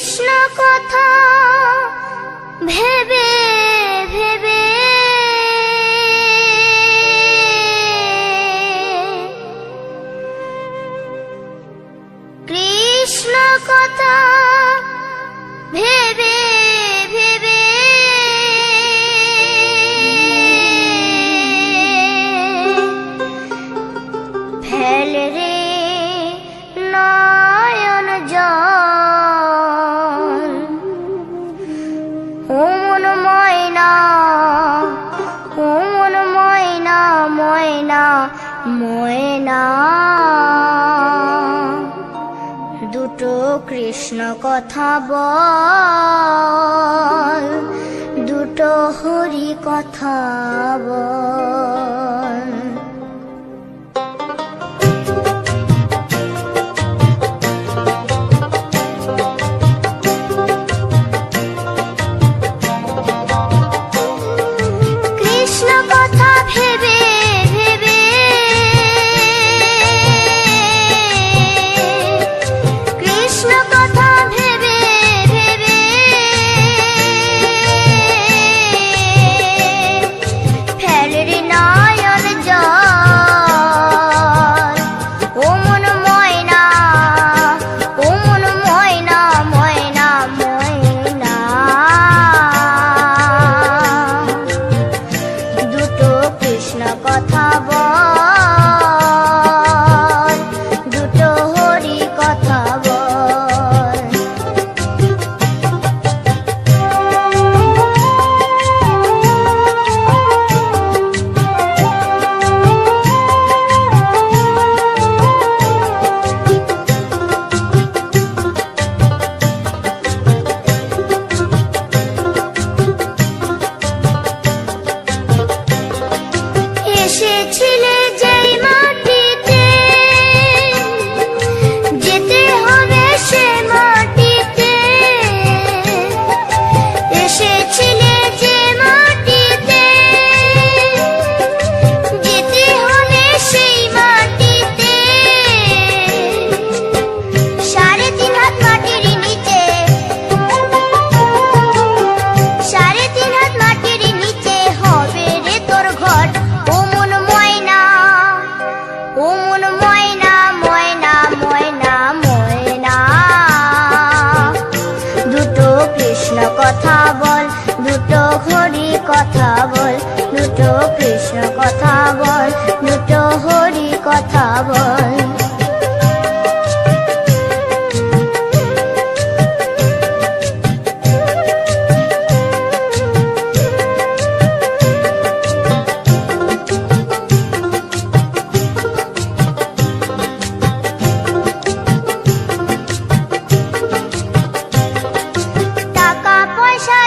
কৃষ্ণ কথা ভেবে ভেবে কৃষ্ণ কথা ভেবে ভেবে ফেল রে নয়ন জল ও মন ময়না, ও মন ময়না, ময়না ময়না। দুটো কৃষ্ণ কথা বল, দুটো হরি কথা বল। কৃষ্ণ কথা ভেবে ভেবে কৃষ্ণ কথা ভেবে ভেবে ফেল রে নয়ন জল ও মন ময়না, ও মন ময়না, ময়না ময়না। দুটো কৃষ্ণ কথা বল, দুটো হরি কথা বল। এসেছিলে যেই মাটিতে যেতে হবে সে মাটিতে, এসেছিলে যে মাটিতে যেতে হবে সেই মাটিতে। 3.5 হাত মাটির নিচে, 3.5 হাত মাটির নিচে হবে রে তোর ঘর। ও মন ময়না, ও মন ময়না, ময়না ময়না ময়না। দুটো কৃষ্ণ কথা বল, দুটো হরি কথা বল, দুটো কৃষ্ণ কথা বল, দুটো হরি কথা বল। টাকা পয়সা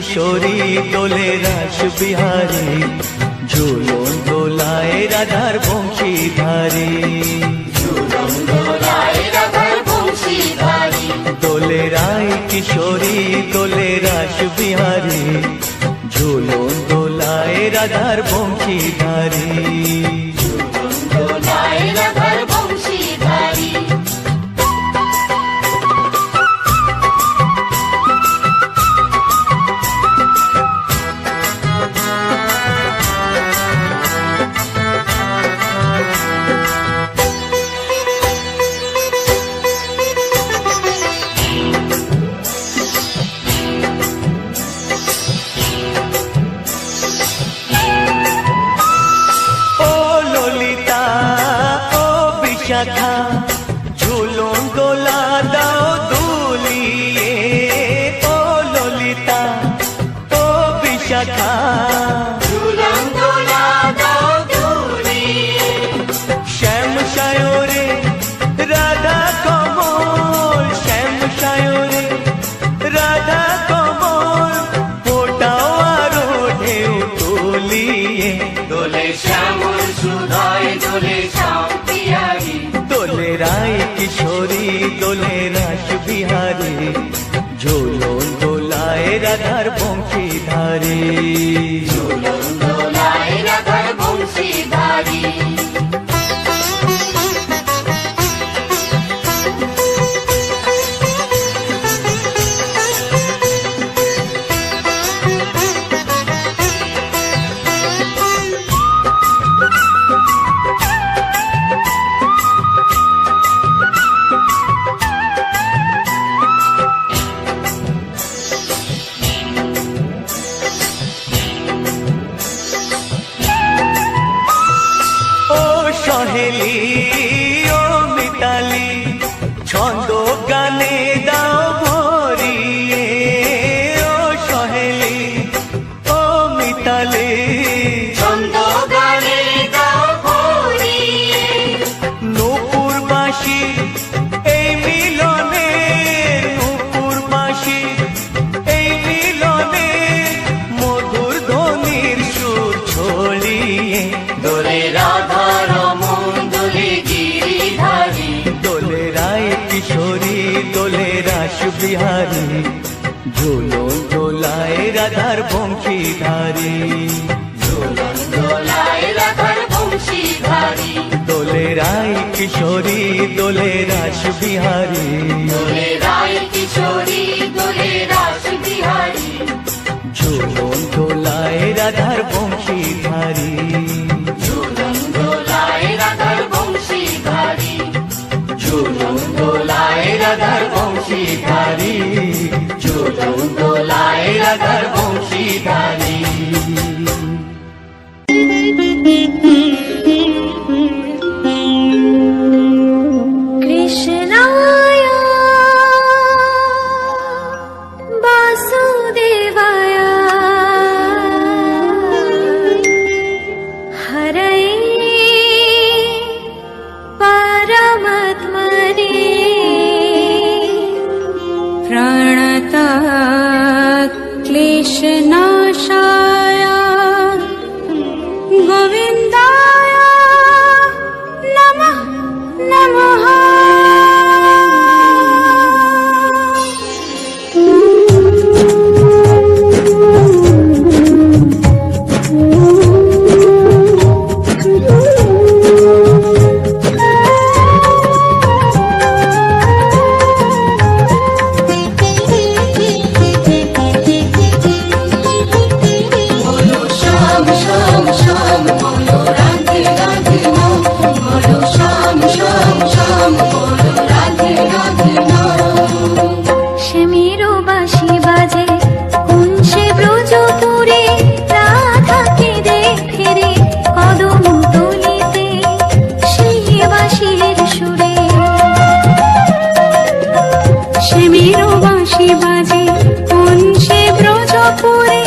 কিশোরী দোলে রাস বিহারী, ঝুলন দোলায় রাধার বংশীধারী। দোলে রায় কিশোরী দোলে রাস বিহারী, ঝুলন দোলায় রাধার বংশীধারী। শাখা ঝুলন দোলা দাও দুলিয়ে, ও ললিতা ও বিশাখা ঝুলন দোলা দাও দুলিয়ে। শ্যাম সায়রে রাধা কমল, শ্যাম সায়রে রাধা কমল, ফোটাও আরো ঢেউ তুলিয়ে। দোলে শ্যামল সুধায় দোলে শ্যাম পিয়ারি, দোলে রায় কিশোরী দোলে রাস বিহারী, ঝুলন দোলায় রাধার বংশীধারী। ঝুলন দোলায় রাধার বংশীধারী। সহেলি ও মিতালি ছন্দ গানে দাও ভরিয়ে, ও সহেলি ও মিতালি ছন্দ গানে দাও ভরিয়ে। নূপুর বাঁশি এই মিলনে, নূপুর বাঁশি এই মিলনে, মধুর ধ্বনির সুর ছড়িয়ে। দোলে রাধা কিশোরী দোলে রাস বিহারী, ঝুলন দোলায় রাধার বংশীধারী। ঝুলন দোলায় রাধার বংশীধারী। দোলে রায় কিশোরী দোলে রাস বিহারী, দোলে রায় কিশোরী দোলে রাস বিহারী, ঝুলন দোলায় রাধার বংশীধারী। ঝুলন দোলায় রাধার বংশীধারী, ঝুলন দোলায় রাধার বংশীধারী, ঝুলন দোলায় রাধার বংশীধারী। কৃষ্ণায় বাসুদেবায় হরয়ে परमात्मने प्रणतः क्लेशनाशाय गोविन्दाय नमः नमः। ব্রজপুরে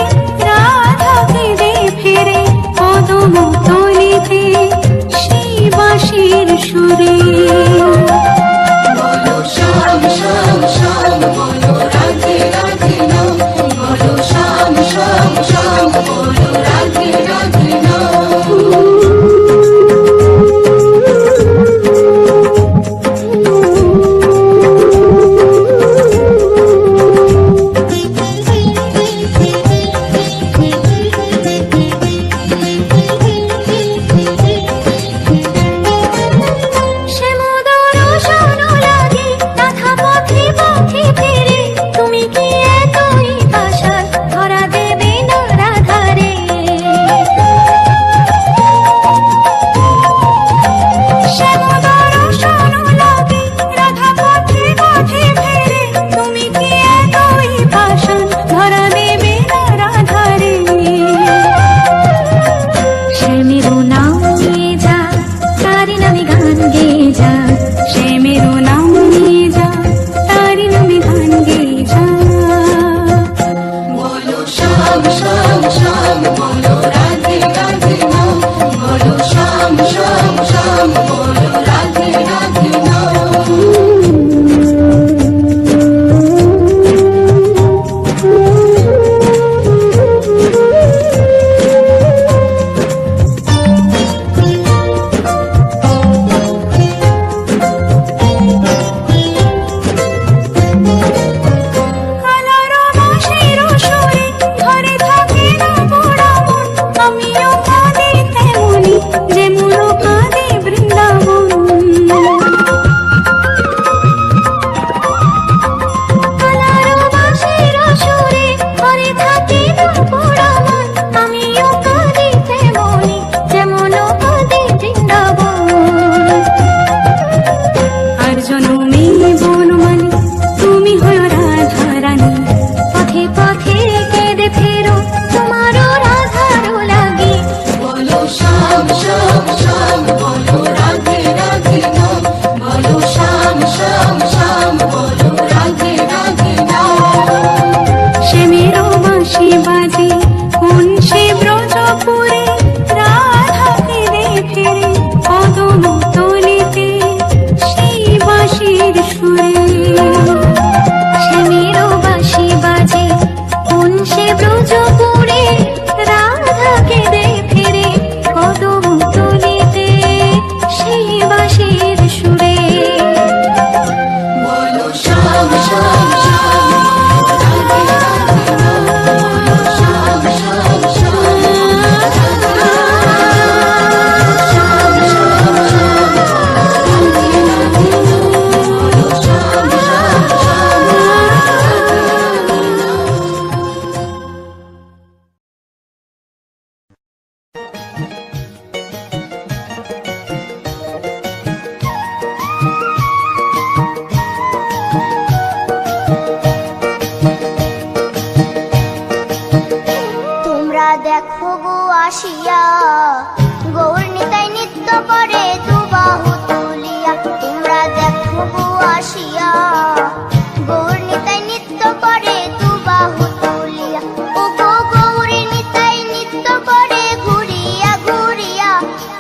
রাধা কেঁদে ফেরে কদম তলিতে।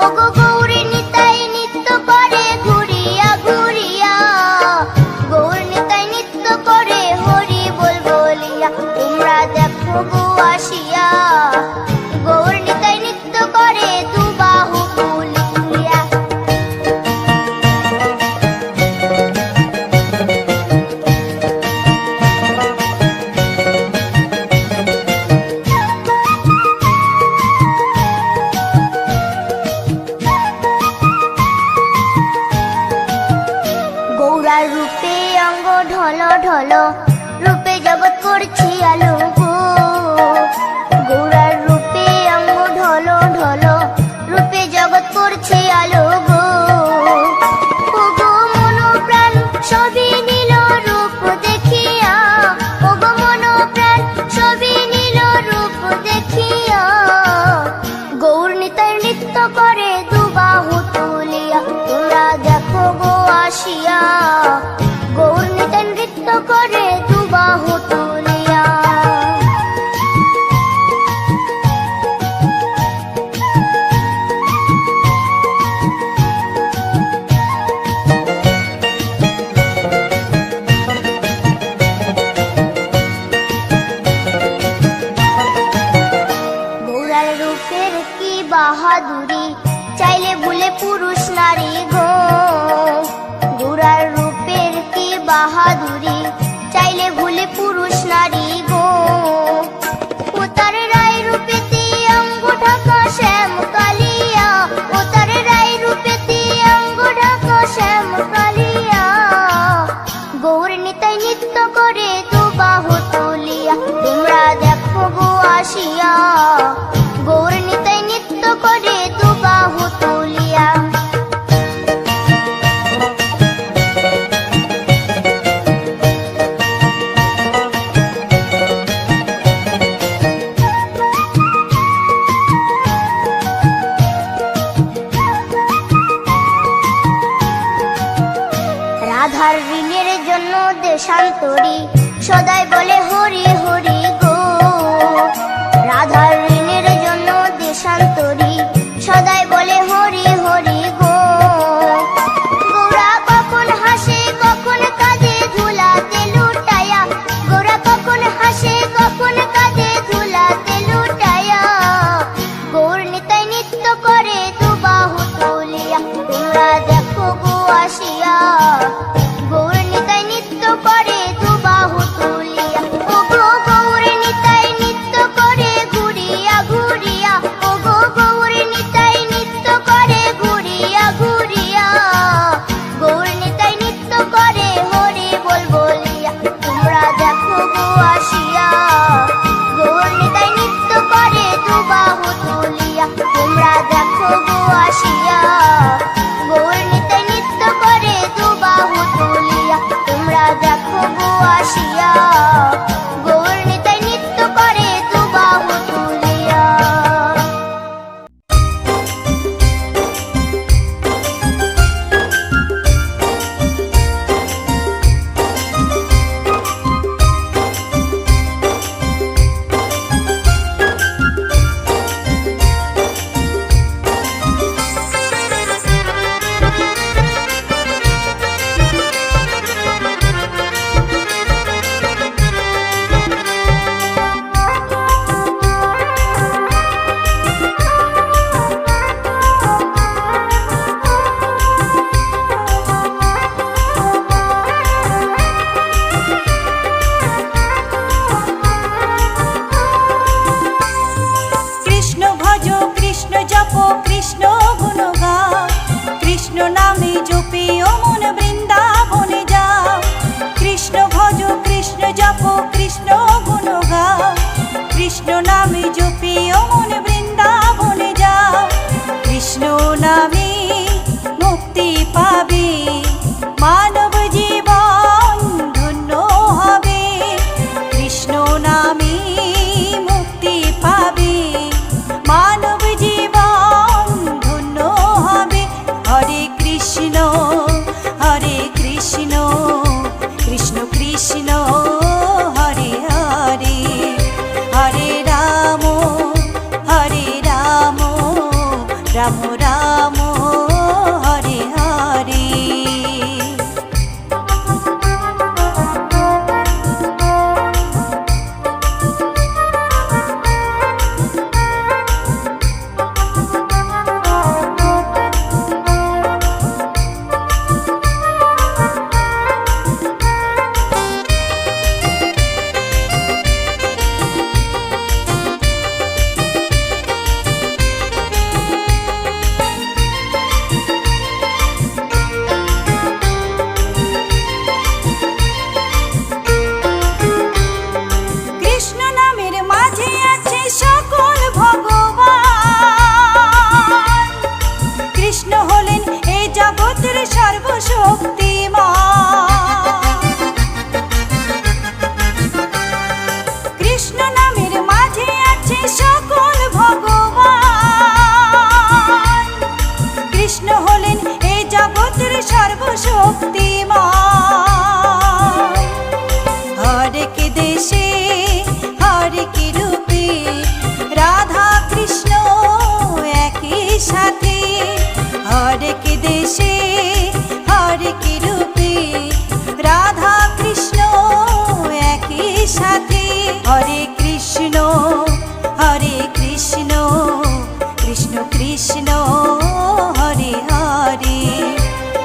ওগো গৌরী নিতাই নৃত্য করে ঘুরিয়া ঘুরিয়া, গৌর নিতাই নৃত্য করে হরি বল বলিয়া। তোমরা দেখো গো আসিয়া, গৌর নিতাই নৃত্য করে দুবাহু তুলিয়া। গৌরার রূপে অঙ্গ ঢল ঢল, রূপে জগৎ করছি আলো গো। গৌরার রূপে অঙ্গ ঢল ঢল, রূপে জগৎ করছি আলো গো। ওগো মন প্রাণ সবই নীল রূপ দেখিয়া, ওগো মন প্রাণ সবই নীল রূপ দেখিয়া, গৌর নিতাই নৃত্য করে দুবাহু তুলিয়া। তোমরা দেখো গো আসিয়া, গৌর নিতাই নৃত্য করে দুবাহু তুলিয়া। গৌরার রূপের কি বাহাদুরি, চাইলে ভুলে পুরুষ নারী গো। গৌরার রূপের কি বাহাদুরি, চাইলে ভুলে পুরুষ নারী গো। ও তার রায় রূপেতে অঙ্গ ঢাকা শ্যাম কালিয়া, ও তার রায় রূপেতে অঙ্গ ঢাকা শ্যাম কালিয়া, গৌর নিতাই নৃত্য করে দুবাহু তুলিয়া। তোমরা দেখো গো আসিয়া, গৌর নিতাই নৃত্য করে দুবাহু তুলিয়া। রাধার ঋণের জন্য দেশান্তরী, সদাই বলে হরি হরি গো। রাধার ঋণের জন্য দেশান্তরী, সদাই বলে হরি হরি গো। গৌরা কখন হাসে কখন কাঁদে ধুলাতে লুটায়া, গৌরা কখন হাসে কখন কাঁদে ধুলাতে লুটায়া, গৌর নিতাই নৃত্য করে দুবাহু তুলিয়া। তোমরা দেখো গো আসিয়া, গৌর নিতাই নৃত্য করে দুবাহু তুলিয়া। ওগো গৌর নিতাই নৃত্য করে ঘুরিয়া ঘুরিয়া, ওগো গৌর নিতাই নৃত্য করে ঘুরিয়া ঘুরিয়া, গৌর নিতাই নৃত্য করে হরি বল বলিয়া। তোমরা দেখো গো আসিয়া, গৌর নিতাই নৃত্য করে দুবাহু তুলিয়া। তোমরা দেখো গো আসিয়া, গৌর নিতাই নৃত্য করে দুবাহু তুলিয়া। তোমরা দেখো গো আসিয়া, গৌর নিতাই নৃত্য করে দুবাহু তুলিয়া। কৃষ্ণ রাম হরে হরে। কৃষ্ণ নামের মাঝে আছে সকল ভগবান, কৃষ্ণ হলেন এই জগতের সর্বশক্তিমান। কৃষ্ণ নামের মাঝে আছে সকল ভগবান, কৃষ্ণ হলেন এই জগতের সর্বশক্তিমান। হরেক দেশে হরেক রূপে রাধা কৃষ্ণ একই সাথে, হরেক দেশে হরেক রূপে রাধা কৃষ্ণ একই সাথে। হরে কৃষ্ণ কৃষ্ণ কৃষ্ণ হরে হরে,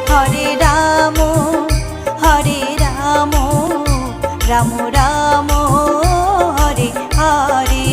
হরে রাম রাম রাম হরে হরে।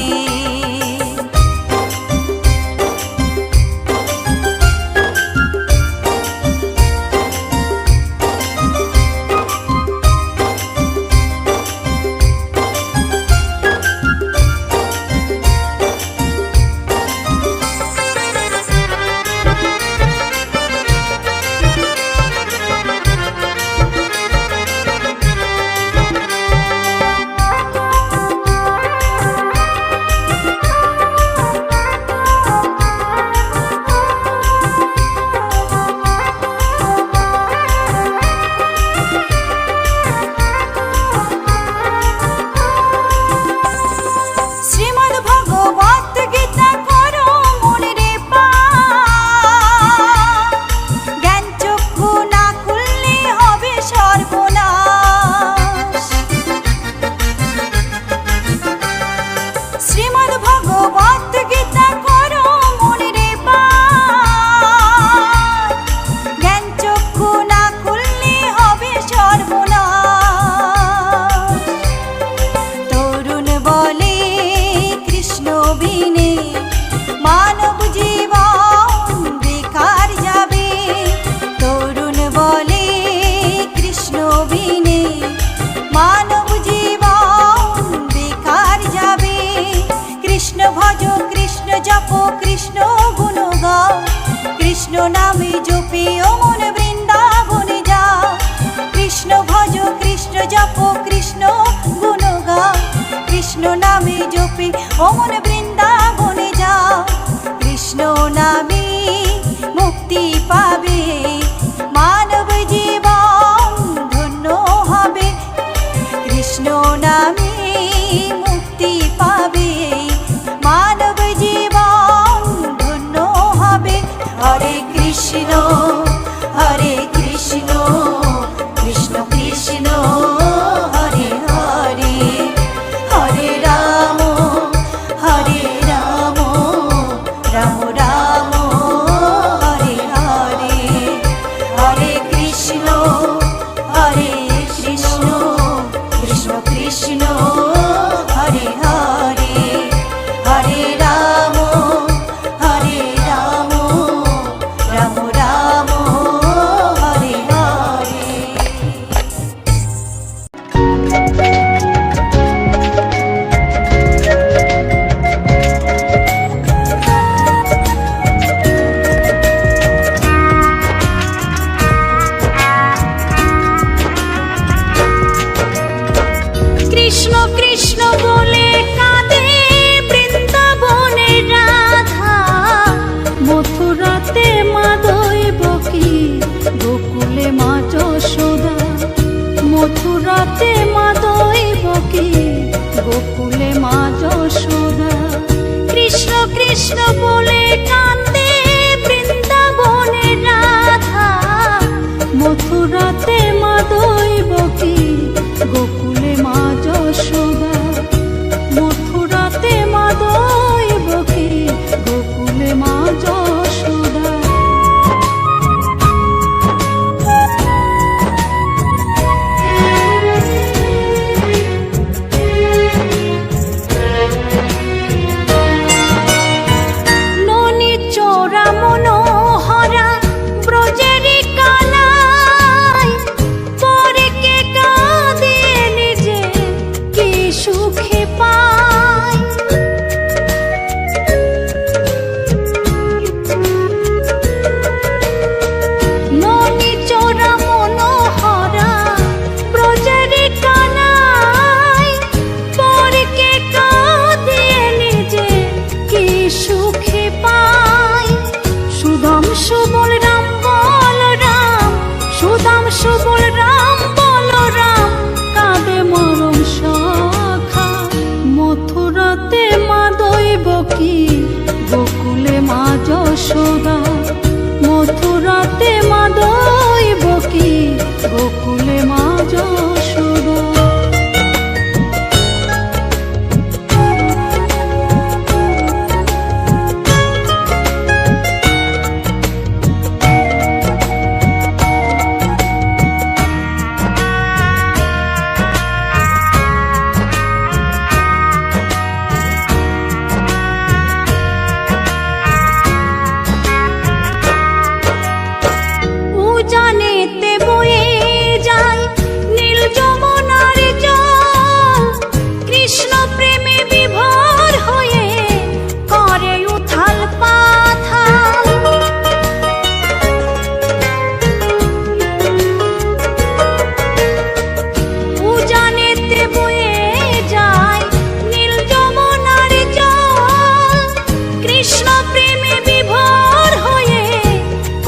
কৃষ্ণ নামে জপে ও মন বৃন্দাবনে যাও, কৃষ্ণ ভজ কৃষ্ণ জপ কৃষ্ণ গুণ গাও, কৃষ্ণ নামে জপে ও মন বৃন্দাবনে যাও। কৃষ্ণ নামে মুক্তি পাবে মানব জীবন ধন্য হবে, কৃষ্ণ নামে মুক্তি পাবে মানব জীবন ধন্য হবে। হরে কৃষ্ণ কৃষ্ণ কৃষ্ণ হরে হরে, হরে রাম রাম রাম হরে হরে, হরে কৃষ্ণ কৃষ্ণ কৃষ্ণ হরে হরে, হরে রাম রাম রাম হরে হরে। কৃষ্ণ কৃষ্ণ বলে কাঁদে বৃন্দাবনের রাধা, মথুরাতে মা দৈবকী গোকুলে মা যশোদা, মথুরাতে মা দৈবকী গোকুলে মা যশোদা। কৃষ্ণ কৃষ্ণ বলে কাঁদে বৃন্দা সুবল রাম বলরাম, সুধাংশু বল রাম বলরাম, কাঁদে মরম সখা। মথুরাতে মা দৈবকী, গোকুলে মা যশোদা। মথুরাতে মা দৈবকী, গোকুলে মা যশোদা। উজানেতে বয়ে যায় নীল যমুনার জল, কৃষ্ণ প্রেমে বিভোর হয়ে করে উথাল পাথাল। উজানেতে বয়ে যায় নীল যমুনার জল, কৃষ্ণ প্রেমে বিভোর হয়ে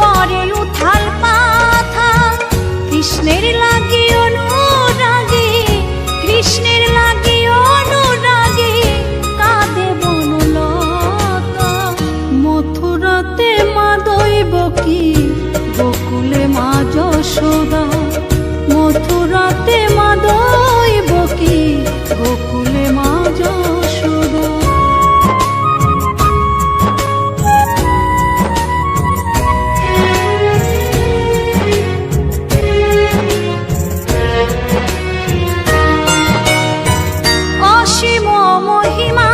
করে উথাল পাথাল। কৃষ্ণের লাগি অনুরাগী, কৃষ্ণের লাগি অনুরাগী, কাঁদে বনলতা। মথুরাতে মা দৈবকী, গোকুলে মা যশোদা। মথুরাতে মা দৈবকী, গোকুলে মা যশোদা। অসীম মহিমা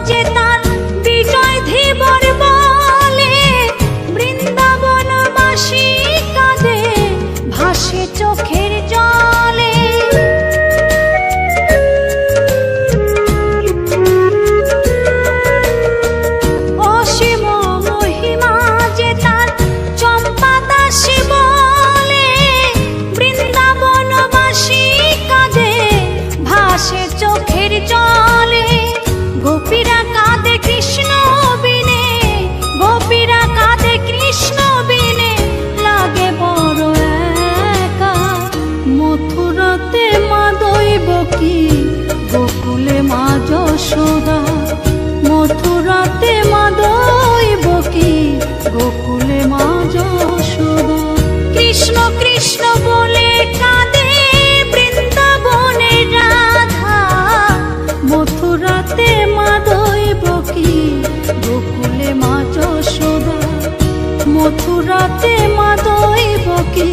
যে তার বিজয় ধীবর বলে, বৃন্দাবনবাসী কাঁদে ভাসে চোখের জলে। অসীম মহিমা যে তার চম্পা দাসী বলে, বৃন্দাবনবাসী কাঁদে ভাসে চোখের জলে। গোপীরা কাঁদে কৃষ্ণ বিনে, গোপীরা কাঁদে কৃষ্ণ বিনে, লাগে বড় একা। মথুরাতে মা দৈবকী, গোকুলে মা যশোদা। মথুরাতে মা দৈবকী, গোকুলে মা যশোদা। কৃষ্ণ কৃষ্ণ বলে কাঁদে বৃন্দাবনের রাধা। মথুরাতে মা দৈবকী, গোকুলে মা যশোদা। মথুরাতে মা দৈবকী,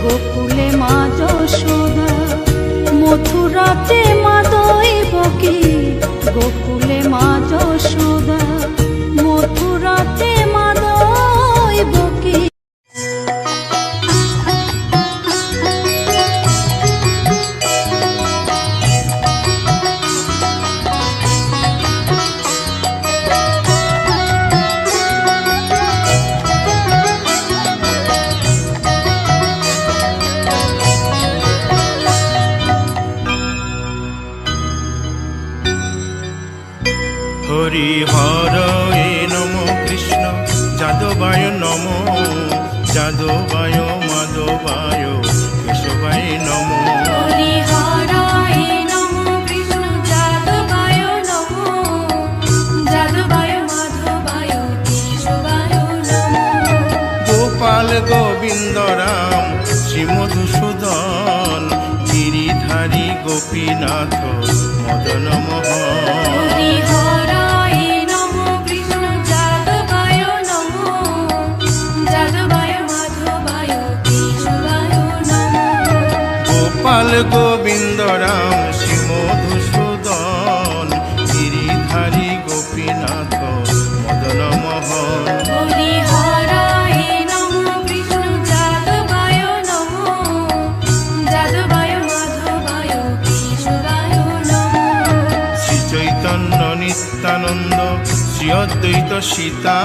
গোকুলে মা যশোদা। মথুরাতে মা দৈবকী, গোকুলে মা যশোদা। মথুরাতে মা দৈবকী। হরি হরয়ে নম কৃষ্ণ যাদবায় নম, যাদবায় মাধবায় কেশবায় নম। হরি হরায় নমঃ, কৃষ্ণ যাদবায় নমঃ, যাদবায় মাধবায় কেশবায় নমঃ। গোপাল গোবিন্দ রাম শ্রী মধুসূদন, গিরিধারী গোপীনাথ মদন মোহন। হরি হরায় নমঃ, কৃষ্ণ যাদবায় নমঃ, যাদবায় মাধবায় কেশবায় নমঃ। গোপাল গোবিন্দ রাম শ্রী মধুসূদন, গিরিধারী গোপীনাথ মদন মোহন। হরি হরায় নমঃ, কৃষ্ণ যাদবায় নমঃ, যাদবায় মাধবায় কেশবায় নমঃ। শ্রী চৈতন্য নিত্যানন্দ শ্রী অদ্বৈত সীতা,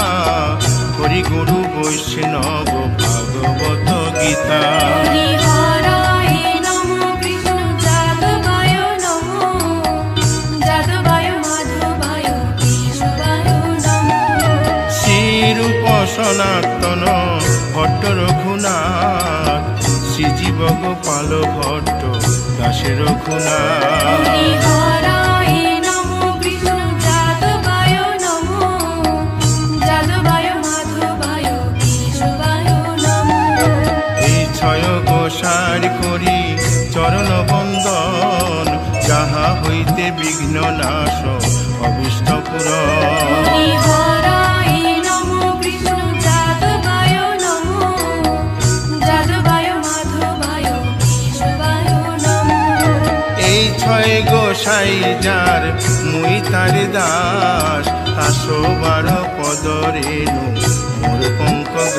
হরি গুরু বৈষ্ণব ভাগবত গীতা। হরি হরায় নমঃ, কৃষ্ণ যাদবায় নমঃ, যাদবায় মাধবায় কেশবায় নমঃ। শ্রীরূপ সনাতন ভট্ট রঘুনাথ, শ্রীজীব গোপাল ভট্ট দাসে রঘুনাথ। হরিহরায় নমো কৃষ্ণ যাদবায় নমো, যাদবায় মাধবায় কেশবায় নমো। এই ছয় গোসার করি চরণ বন্দন, যাহা হইতে বিঘ্ন নাশ অভিষ্ট পূরণ। হরিহরায় নমো কৃষ্ণ যাদবায় নমো, যাদবায় মাধবায় কেশবায় নমো। এই ছয় গোসাই যার মুই তার দাস, 112 পদ রেণু মোর পঙ্কগ্রাস।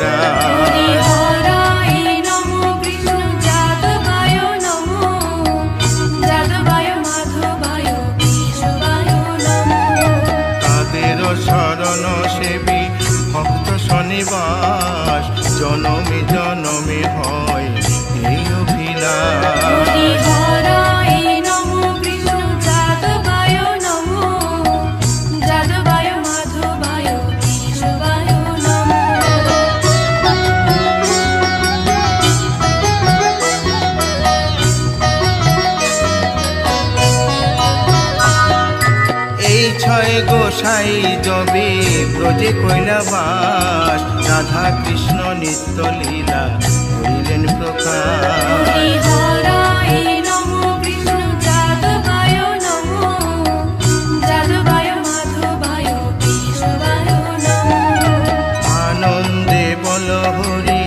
হরিহরায় নমো কৃষ্ণ যাদবায় নমো, যাদবায় মাধবায় কেশবায় নমো। তাদের শরণ সেবী ভক্ত শনিবাস, জনমে জনমে হয় এই অভিলাষ। হরিহরায় নমো কৃষ্ণ যাদবায় নমো, যাদবায় মাধবায় কেশবায় নমো। এই ছয় গোসাই যবে ব্রজে কৈলাবাস, রাধা কৃষ্ণ নিত্য লীলা করিলেন প্রকাশ। হরিহরায় নমো কৃষ্ণ যাদবায় নমো, যাদবায় মাধবায় কেশবায় নমো। আনন্দে বল হরি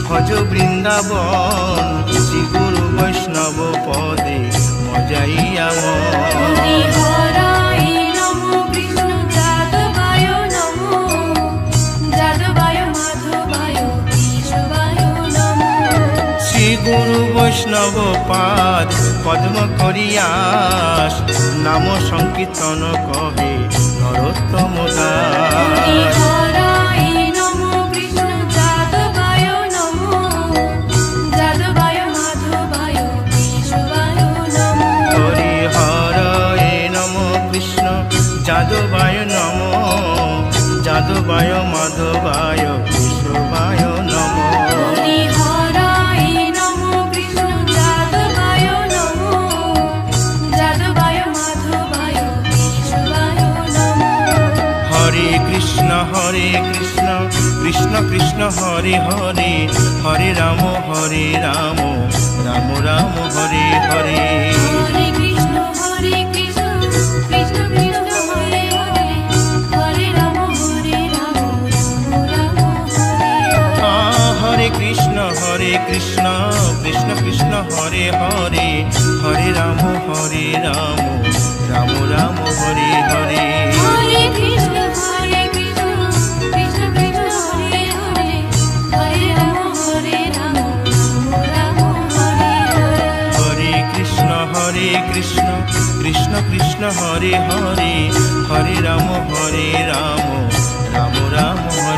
ভজ বৃন্দাবন, শ্রী গুরু বৈষ্ণব পদে মজাইয়া মন। হরিহরায় নমো কৃষ্ণ যাদবায় নমো, যাদবায় মাধবায় কেশবায় নমো। শ্রী গুরু বৈষ্ণব পাদ পদ্ম করিয়াস, নাম সংকীর্তন কহে নরোত্তম দাস। হরিহরায় নমো কৃষ্ণ যাদবায় নমো, যাদবায় মাধবায় কেশবায় নমো। হরি হরয়ে নম কৃষ্ণ যাদবায় নম, যাদবায় মাধবায় কেশবায় নম। হরিহরায় নমো কৃষ্ণ যাদবায় নমো, যাদবায় মাধবায় কেশবায় নমো। হরে কৃষ্ণ কৃষ্ণ কৃষ্ণ হরে হরে, হরে রাম রাম রাম হরে হরে। হরে কৃষ্ণ কৃষ্ণ কৃষ্ণ হরে হরে, হরে রাম রাম রাম হরে হরে। হরে কৃষ্ণ কৃষ্ণ কৃষ্ণ হরে হরে, হরে রাম রাম রাম হরে হরে। হরে কৃষ্ণ কৃষ্ণ কৃষ্ণ কৃষ্ণ হরে হরে, হরে রাম রাম রাম হরে হরে। হরে কৃষ্ণ কৃষ্ণ কৃষ্ণ হরে হরে, হরে রাম রাম রাম হরে